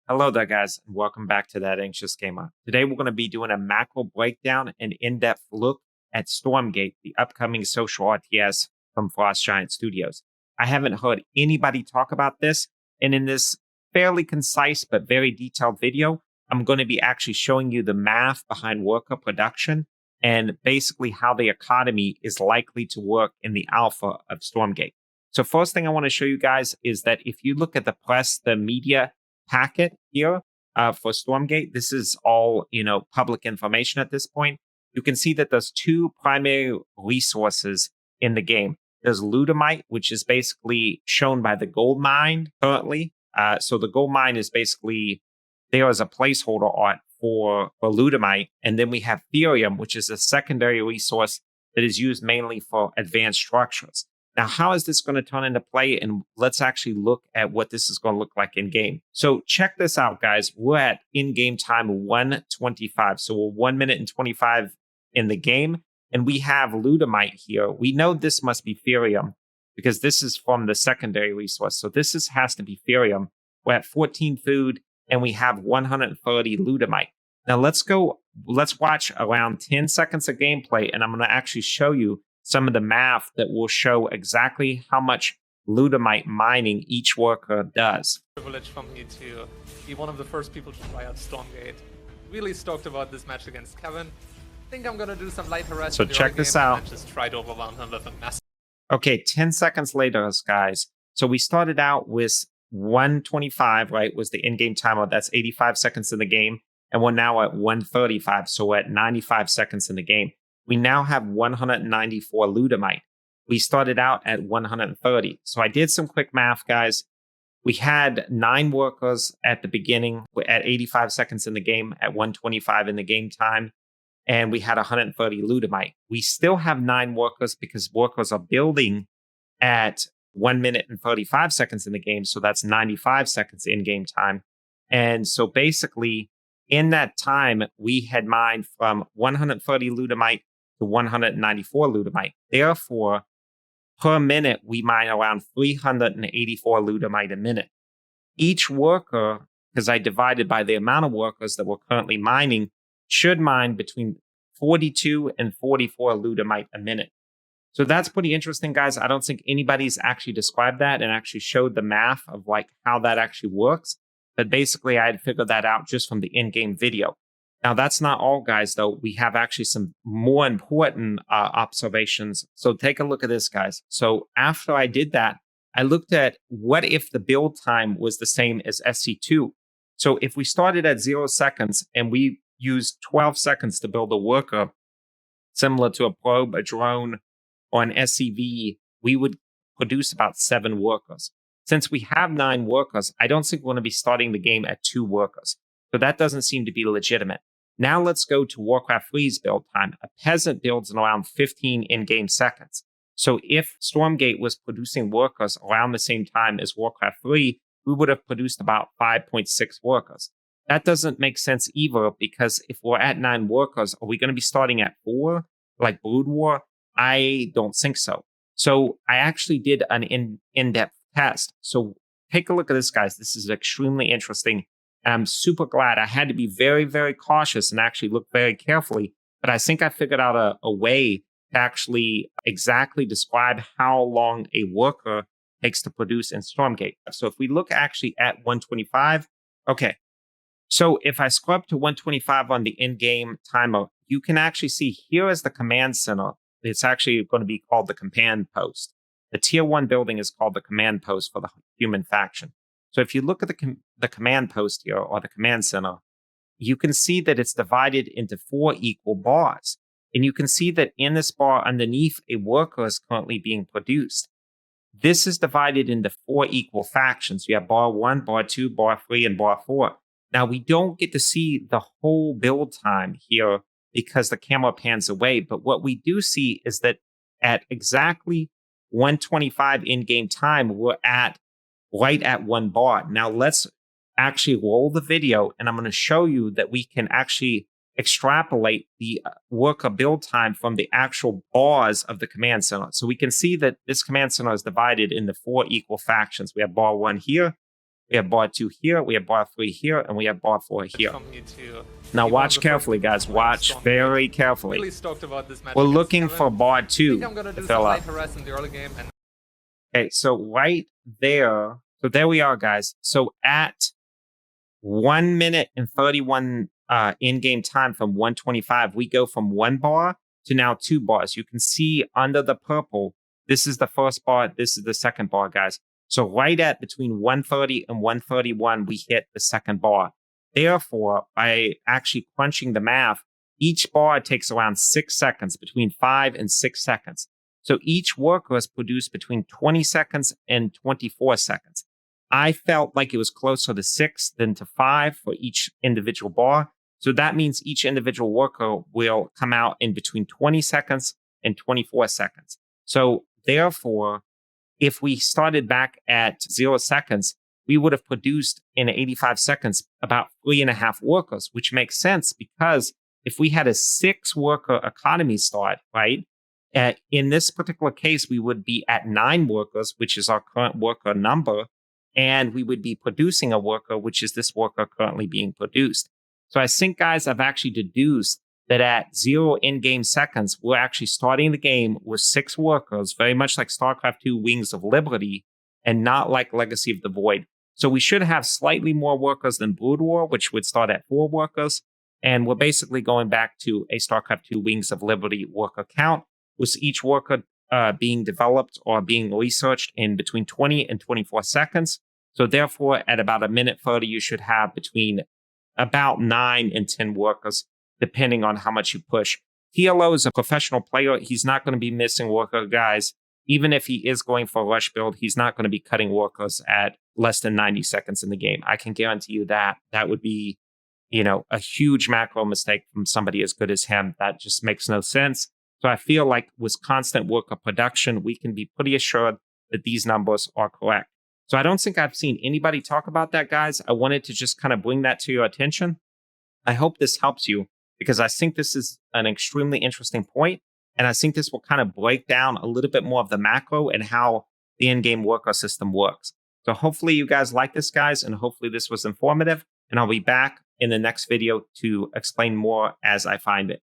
Hello there, guys, and welcome back to That Anxious Gamer. Today, we're going to be doing a macro breakdown and in-depth look at Stormgate, the upcoming social RTS from Frostgiant Studios. I haven't heard anybody talk about this, and in this fairly concise but very detailed video, I'm going to be actually showing you the math behind worker production and basically how the economy is likely to work in the alpha of Stormgate. So first thing I want to show you guys is that if you look at the media packet here for Stormgate, this is all, public information at this point. You can see that there's two primary resources in the game. There's Ludamite, which is basically shown by the gold mine currently. So the gold mine is basically there as a placeholder art for Ludamite. And then we have Therium, which is a secondary resource that is used mainly for advanced structures. Now, how is this going to turn into play? And let's actually look at what this is going to look like in game. So check this out, guys. We're at in-game time 1:25. So we're 1 minute and 25 in the game. And we have Ludamite here. We know this must be Therium because this is from the secondary resource. So this has to be Therium. We're at 14 food and we have 130 Ludamite. Now let's watch around 10 seconds of gameplay. And I'm going to actually show you some of the math that will show exactly how much Ludamite mining each worker does. Privilege for me to be one of the first people to try out Stormgate. Really stoked about this match against Kevin. I think I'm gonna do some light harassment. So check this out. And just try to overwhelm him with a mess. Okay, 10 seconds later, guys. So we started out with 1:25, right? Was the in-game timer. That's 85 seconds in the game. And we're now at 1:35. So we're at 95 seconds in the game. We now have 194 Ludamite. We started out at 130. So I did some quick math, guys. We had 9 workers at the beginning at 85 seconds in the game, at 1:25 in the game time. And we had 130 Ludamite. We still have 9 workers because workers are building at 1 minute and 35 seconds in the game. So that's 95 seconds in game time. And so basically, in that time, we had mined from 130 Ludamite to 194 Ludamite. Therefore, per minute, we mine around 384 Ludamite a minute. Each worker, because I divided by the amount of workers that we're currently mining, should mine between 42 and 44 Ludamite a minute. So that's pretty interesting, guys. I don't think anybody's actually described that and actually showed the math of how that actually works. But basically, I had figured that out just from the in-game video. Now, that's not all, guys, though. We have actually some more important observations. So take a look at this, guys. So after I did that, I looked at what if the build time was the same as SC2. So if we started at 0 seconds and we used 12 seconds to build a worker, similar to a probe, a drone, or an SCV, we would produce about 7 workers. Since we have 9 workers, I don't think we're going to be starting the game at 2 workers. So that doesn't seem to be legitimate. Now let's go to Warcraft 3's build time. A peasant builds in around 15 in-game seconds. So if Stormgate was producing workers around the same time as Warcraft 3, we would have produced about 5.6 workers. That doesn't make sense either, because if we're at 9 workers, are we going to be starting at 4, like Brood War? I don't think so. So I actually did an in-depth test. So take a look at this, guys. This is extremely interesting. I'm super glad. I had to be very, very cautious and actually look very carefully. But I think I figured out a way to actually exactly describe how long a worker takes to produce in Stormgate. So if we look actually at 125, okay. So if I scrub up to 125 on the in-game timer, you can actually see here is the command center. It's actually going to be called the command post. The tier 1 building is called the command post for the human faction. So if you look at the command post here, or the command center, you can see that it's divided into 4 equal bars. And you can see that in this bar underneath, a worker is currently being produced. This is divided into 4 equal factions. You have bar 1, bar 2, bar 3, and bar 4. Now, we don't get to see the whole build time here because the camera pans away. But what we do see is that at exactly 125 in-game time, we're right at 1 bar. Now let's actually roll the video, and I'm going to show you that we can actually extrapolate the worker build time from the actual bars of the command center. So we can see that this command center is divided into 4 equal factions. We have bar 1 here, We have bar 2 here, we have bar 3 here, and we have bar 4 here. Now watch carefully, guys. Watch very carefully. Really stoked about this match. We're looking for bar 2 to fill up. harass in the early game. Okay, so right there. So there we are, guys. So at 1 minute and 31 in-game time from 125, we go from 1 bar to now 2 bars. You can see under the purple, this is the first bar, this is the second bar, guys. So right at between 130 and 131, we hit the second bar. Therefore, by actually crunching the math, each bar takes around 6 seconds, between 5 and 6 seconds. So each worker is produced between 20 seconds and 24 seconds. I felt like it was closer to 6 than to 5 for each individual bar. So that means each individual worker will come out in between 20 seconds and 24 seconds. So therefore, if we started back at 0 seconds, we would have produced in 85 seconds about 3.5 workers, which makes sense because if we had a 6 worker economy start, right? In this particular case, we would be at 9 workers, which is our current worker number, and we would be producing a worker, which is this worker currently being produced. So I think, guys, I've actually deduced that at 0 in-game seconds, we're actually starting the game with 6 workers, very much like StarCraft II Wings of Liberty, and not like Legacy of the Void. So we should have slightly more workers than Brood War, which would start at 4 workers. And we're basically going back to a StarCraft II Wings of Liberty worker count, with each worker being developed or being researched in between 20 and 24 seconds. So therefore, at about 1 minute 30, you should have between about 9 and 10 workers, depending on how much you push. TLO is a professional player. He's not going to be missing worker, guys. Even if he is going for a rush build, he's not going to be cutting workers at less than 90 seconds in the game. I can guarantee you that. That would be, a huge macro mistake from somebody as good as him. That just makes no sense. So I feel like with constant worker production, we can be pretty assured that these numbers are correct. So I don't think I've seen anybody talk about that, guys. I wanted to just kind of bring that to your attention. I hope this helps you because I think this is an extremely interesting point, and I think this will kind of break down a little bit more of the macro and how the in-game worker system works. So hopefully you guys like this, guys, and hopefully this was informative, and I'll be back in the next video to explain more as I find it.